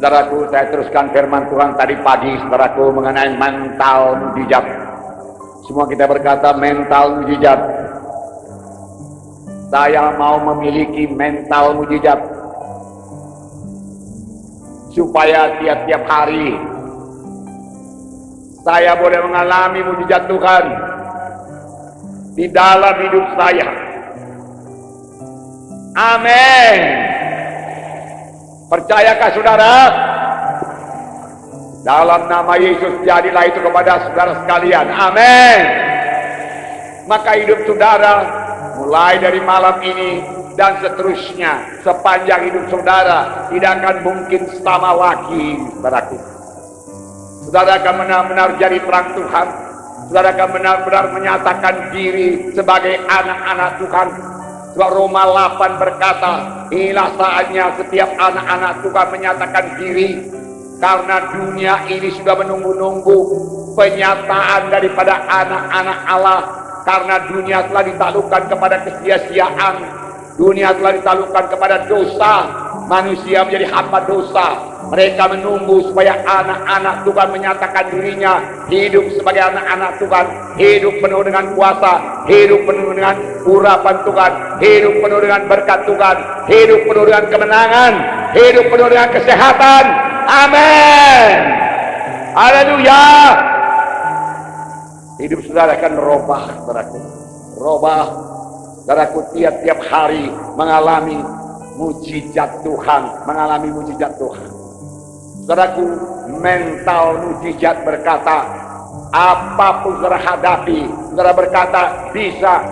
Saudaraku, saya teruskan firman Tuhan tadi pagi, saudaraku, mengenai mental mujizat. Semua kita berkata mental mujizat. Saya mau memiliki mental mujizat, supaya tiap-tiap hari saya boleh mengalami mujizat Tuhan di dalam hidup saya. Amin. Percayakah saudara? Dalam nama Yesus jadilah itu kepada saudara sekalian. Amin. Maka hidup saudara mulai dari malam ini dan seterusnya sepanjang hidup saudara tidak akan mungkin sama lagi, saudaraku. Saudara akan benar-benar jadi terang Tuhan. Saudara akan benar-benar menyatakan diri sebagai anak-anak Tuhan. Sebab Roma 8 berkata, inilah saatnya setiap anak-anak Tuhan menyatakan diri, karena dunia ini sudah menunggu-nunggu penyataan daripada anak-anak Allah. Karena dunia telah ditaklukkan kepada kesia-siaan, dunia telah ditaklukkan kepada dosa, manusia menjadi hamba dosa. Mereka menunggu supaya anak-anak Tuhan menyatakan dirinya hidup sebagai anak-anak Tuhan, hidup penuh dengan kuasa, hidup penuh dengan urapan Tuhan, hidup penuh dengan berkat Tuhan, hidup penuh dengan kemenangan, hidup penuh dengan kesehatan. Amin. Haleluya. Hidup saudara akan robah, saudaraku. Robah, saudaraku, tiap-tiap hari mengalami mujizat Tuhan, mengalami mujizat Tuhan. Saudaraku, mental mujizat berkata, apapun saudara hadapi, saudara berkata, bisa,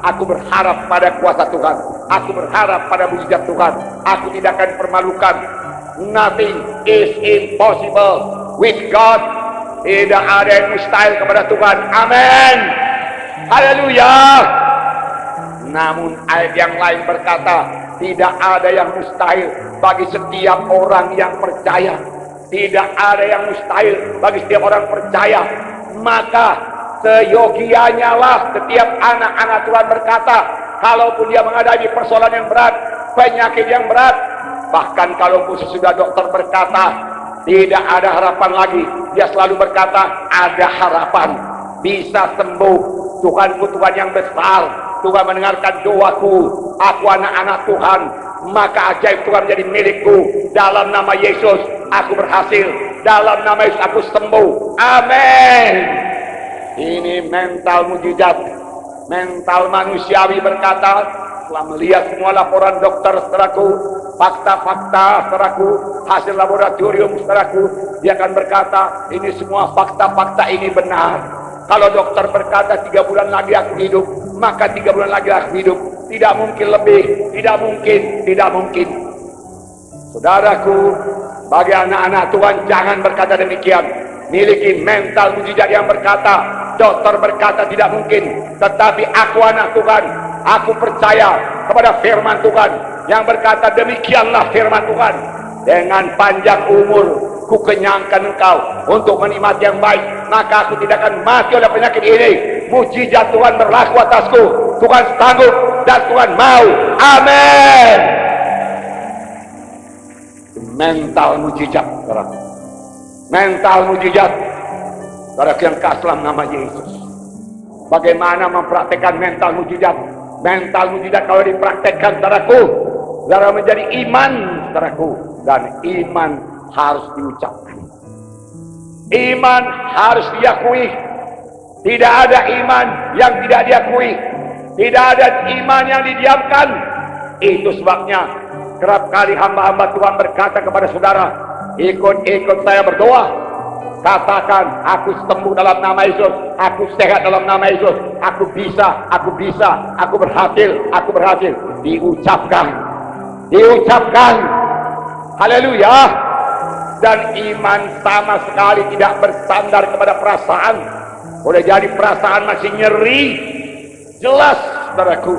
aku berharap pada kuasa Tuhan, aku berharap pada mujizat Tuhan, aku tidak akan dipermalukan. Nothing is impossible with God. Tidak ada yang mustahil kepada Tuhan. Amin. Haleluya. Namun ayat yang lain berkata, tidak ada yang mustahil bagi setiap orang yang percaya. Tidak ada yang mustahil bagi setiap orang percaya. Maka seyogianya lah setiap anak-anak Tuhan berkata, kalaupun dia menghadapi persoalan yang berat, penyakit yang berat, bahkan kalaupun sesudah dokter berkata tidak ada harapan lagi, dia selalu berkata ada harapan, bisa sembuh. Tuhanku Tuhan yang besar, Tuhan mendengarkan doaku, aku anak-anak Tuhan, maka ajaib Tuhan menjadi milikku. Dalam nama Yesus aku berhasil, dalam nama Yesus aku sembuh. Amin. Ini mental mujizat. Mental manusiawi berkata, setelah melihat semua laporan dokter, saudaraku, fakta-fakta, saudaraku, hasil laboratorium, saudaraku, dia akan berkata, ini semua fakta-fakta ini benar. Kalau dokter berkata 3 bulan lagi aku hidup, maka 3 bulan lagi aku hidup. Tidak mungkin lebih, tidak mungkin. Saudaraku, bagi anak-anak Tuhan, jangan berkata demikian. Miliki mental mujizat yang berkata, dokter berkata tidak mungkin, tetapi aku anak Tuhan, aku percaya kepada firman Tuhan yang berkata demikianlah firman Tuhan. Dengan panjang umur ku kenyangkan engkau untuk menikmati yang baik, maka aku tidak akan mati oleh penyakit ini. Mujizat Tuhan berlaku atasku. Tuhan sanggup dan Tuhan mau. Amin. Mental mujizat, saudara. Mental mujizat, saudara yang kasih dalam nama Yesus. Bagaimana mempraktekkan mental mujizat? Mental mujizat kalau dipraktekkan, saudaraku, saudara menjadi iman, saudaraku. Dan iman harus diucapkan, iman harus diakui. Tidak ada iman yang tidak diakui, tidak ada iman yang didiamkan. Itu sebabnya kerap kali hamba-hamba Tuhan berkata kepada saudara, ikut saya berdoa, katakan aku sembuh dalam nama Yesus, aku sehat dalam nama Yesus, aku bisa, aku berhasil. Diucapkan. Haleluya. Dan iman sama sekali tidak bersandar kepada perasaan. Boleh jadi perasaan masih nyeri, jelas, saudaraku.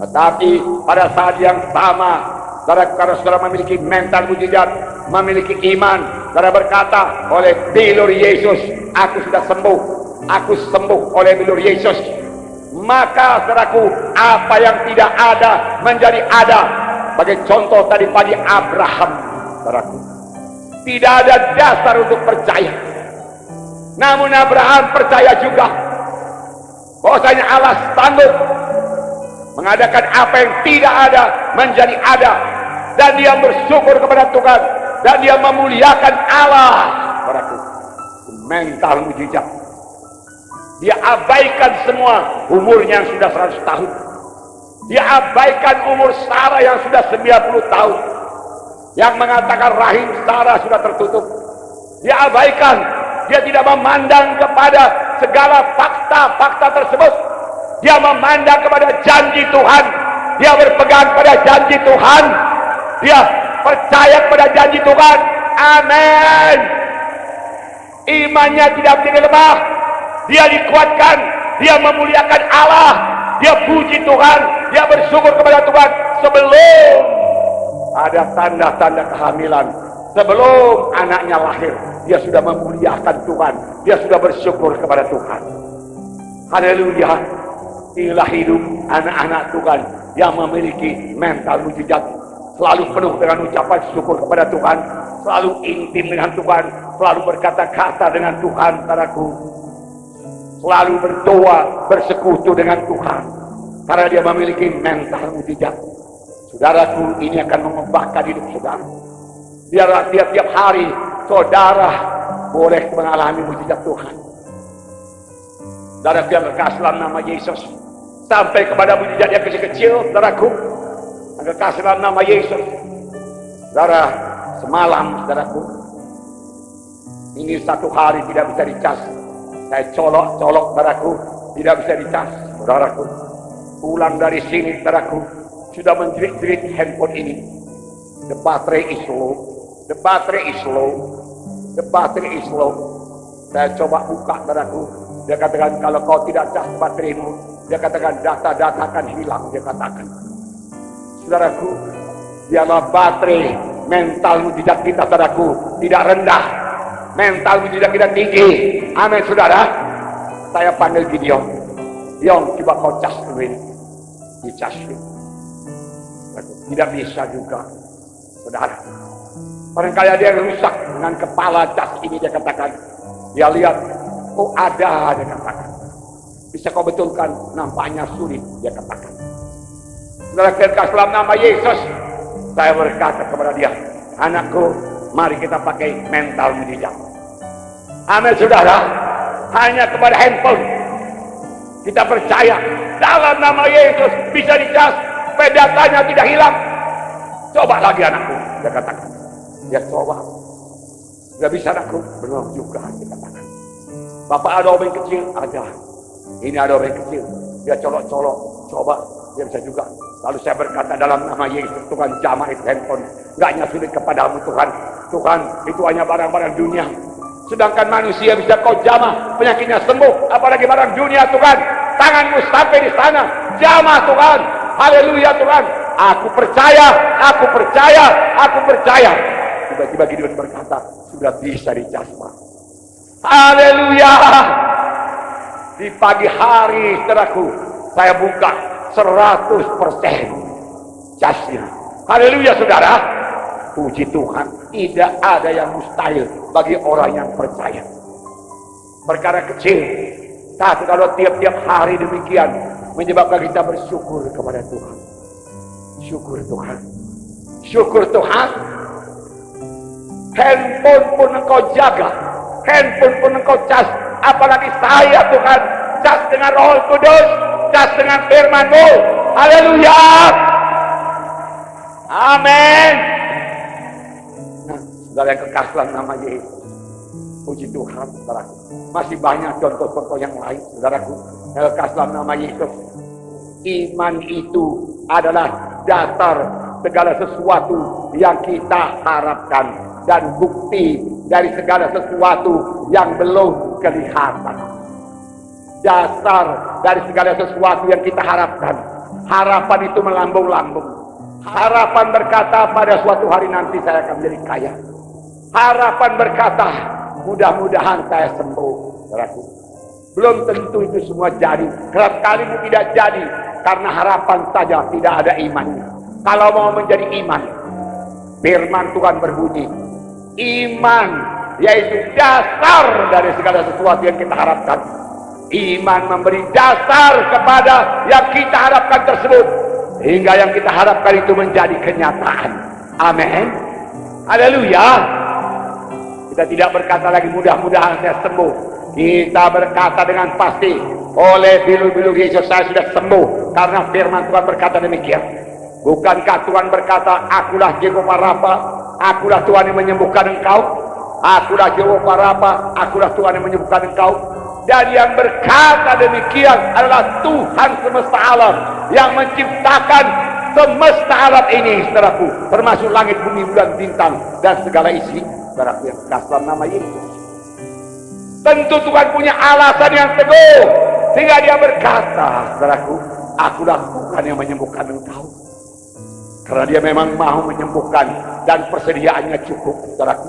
Tetapi pada saat yang sama, saudara, karena saudara memiliki mental mujizat, memiliki iman, saudara berkata, oleh bilur Yesus aku sudah sembuh, aku sembuh oleh bilur Yesus. Maka saudaraku, apa yang tidak ada menjadi ada. Sebagai contoh tadi pagi Abraham, saudaraku, Tidak ada dasar untuk percaya. Namun Abraham percaya juga bahwasanya Allah sanggup mengadakan apa yang tidak ada menjadi ada, dan dia bersyukur kepada Tuhan dan dia memuliakan Allah. Saudaraku, mental mujizat. Dia abaikan semua umurnya yang sudah 100 tahun. Dia abaikan umur Sarah yang sudah 90 tahun, yang mengatakan rahim Sarah sudah tertutup. Dia abaikan. Dia tidak memandang kepada segala fakta-fakta tersebut. Dia memandang kepada janji Tuhan. Dia berpegang pada janji Tuhan. Dia percaya kepada janji Tuhan. Amin. Imannya tidak menjadi lemah. Dia dikuatkan. Dia memuliakan Allah. Dia puji Tuhan. Dia bersyukur kepada Tuhan. Sebelum ada tanda-tanda kehamilan, sebelum anaknya lahir, dia sudah memuliakan Tuhan. Dia sudah bersyukur kepada Tuhan. Haleluya. Inilah hidup anak-anak Tuhan yang memiliki mental mujizat. Selalu penuh dengan ucapan syukur kepada Tuhan. Selalu intim dengan Tuhan. Selalu berkata-kata dengan Tuhan, saudaraku. Selalu berdoa, bersekutu dengan Tuhan. Karena dia memiliki mental mujizat. Saudaraku, ini akan mengubahkan hidup saudara. Biarlah tiap-tiap hari saudara boleh mengalami mujizat Tuhan. Saudara, biar kekasih dalam nama Yesus sampai kepada mujizat yang kecil-kecil, saudaraku. Kekasih dalam nama Yesus. Saudara, semalam, saudaraku, ini satu hari tidak bisa dicas. Saya colok-colok, saudaraku, tidak bisa dicas, saudaraku. Pulang dari sini, saudaraku, sudah menjerit-jerit handphone ini. The battery is low. The battery is low. The battery is low. Saya coba buka, saudaraku. Dia katakan, kalau kau tidak cas bateraimu, dia katakan data-data akan hilang. Dia katakan, saudaraku, biarlah baterai mental mujizat kita, saudaraku, tidak rendah. Mental mujizat kita tinggi. Amin, saudara. Saya panggil Gideon. Gideon, coba kau cas dulu ini. Dicas dulu. Tidak bisa juga, saudara. Barangkali ada yang rusak dengan kepala cas ini, dia katakan. Dia lihat, oh ada, dia katakan. Bisa kau betulkan? Nampaknya sulit, dia katakan. Saudara, kekasih dalam nama Yesus, saya berkata kepada dia, anakku, mari kita pakai mental mujizat. Amin, saudara. Hanya kepada handphone kita percaya dalam nama Yesus bisa dicas, supaya datanya tidak hilang. Coba lagi, anakku, dia katakan. Dia coba. Tidak bisa, anakku. Belum juga, dia katakan. Bapak, ada obeng kecil? Ada. Ini ada obeng kecil. Dia colok-colok. Coba. Dia bisa juga. Lalu saya berkata dalam nama Yesus, Tuhan, jamah itu handphone. Gak hanya sulit kepadamu, Tuhan. Tuhan, itu hanya barang-barang dunia. Sedangkan manusia bisa kau jamah, penyakitnya sembuh. Apalagi barang dunia, Tuhan. Tanganmu sampai di sana. Jamah, Tuhan. Haleluya, Tuhan. Aku percaya, aku percaya, aku percaya. Tiba-tiba Gideon berkata, sudah bisa dicas, Pak. Haleluya. Di pagi hari, saudaraku, saya buka 100% casnya. Haleluya, saudara. Puji Tuhan, tidak ada yang mustahil bagi orang yang percaya. Perkara kecil, tapi kalau tiap-tiap hari demikian, menyebabkan kita bersyukur kepada Tuhan. Syukur Tuhan. Syukur Tuhan. Handphone pun engkau jaga. Handphone pun engkau cas. Apalagi saya, Tuhan. Cas dengan Roh Kudus. Cas dengan firman-Mu. Haleluya. Amin. Nah, saudara yang kekasih dalam nama Yesus. Puji Tuhan, saudaraku. Masih banyak contoh-contoh yang lain, saudaraku. Yang kekasih dalam nama Yesus. Iman itu adalah dasar segala sesuatu yang kita harapkan dan bukti dari segala sesuatu yang belum kelihatan. Dasar dari segala sesuatu yang kita harapkan. Harapan itu melambung-lambung. Harapan berkata pada suatu hari nanti saya akan menjadi kaya. Harapan berkata mudah-mudahan saya sembuh. Saudaraku, belum tentu itu semua jadi. Kerap kali itu tidak jadi karena harapan saja, tidak ada imannya. Kalau mau menjadi iman, firman Tuhan berbunyi, Iman yaitu dasar dari segala sesuatu yang kita harapkan. Iman memberi dasar kepada yang kita harapkan tersebut, hingga yang kita harapkan itu menjadi kenyataan. Amin. Haleluya. Kita tidak berkata lagi mudah-mudahan saya sembuh. Kita berkata dengan pasti, oleh bilu-bilu Yesus saya sudah sembuh, karena firman Tuhan berkata demikian. Bukankah Tuhan berkata, akulah Jehovah Rafa, akulah Tuhan yang menyembuhkan engkau. Akulah Jehovah Rafa, akulah Tuhan yang menyembuhkan engkau. Dan yang berkata demikian adalah Tuhan semesta alam, yang menciptakan semesta alam ini, saudaraku, termasuk langit, bumi, bulan, bintang, dan segala isi, saudaraku, yang kasar nama Yesus. Tentu Tuhan punya alasan yang teguh, sehingga dia berkata, saudaraku, akulah Tuhan yang menyembuhkan engkau. Karena dia memang mau menyembuhkan, dan persediaannya cukup, saudaraku.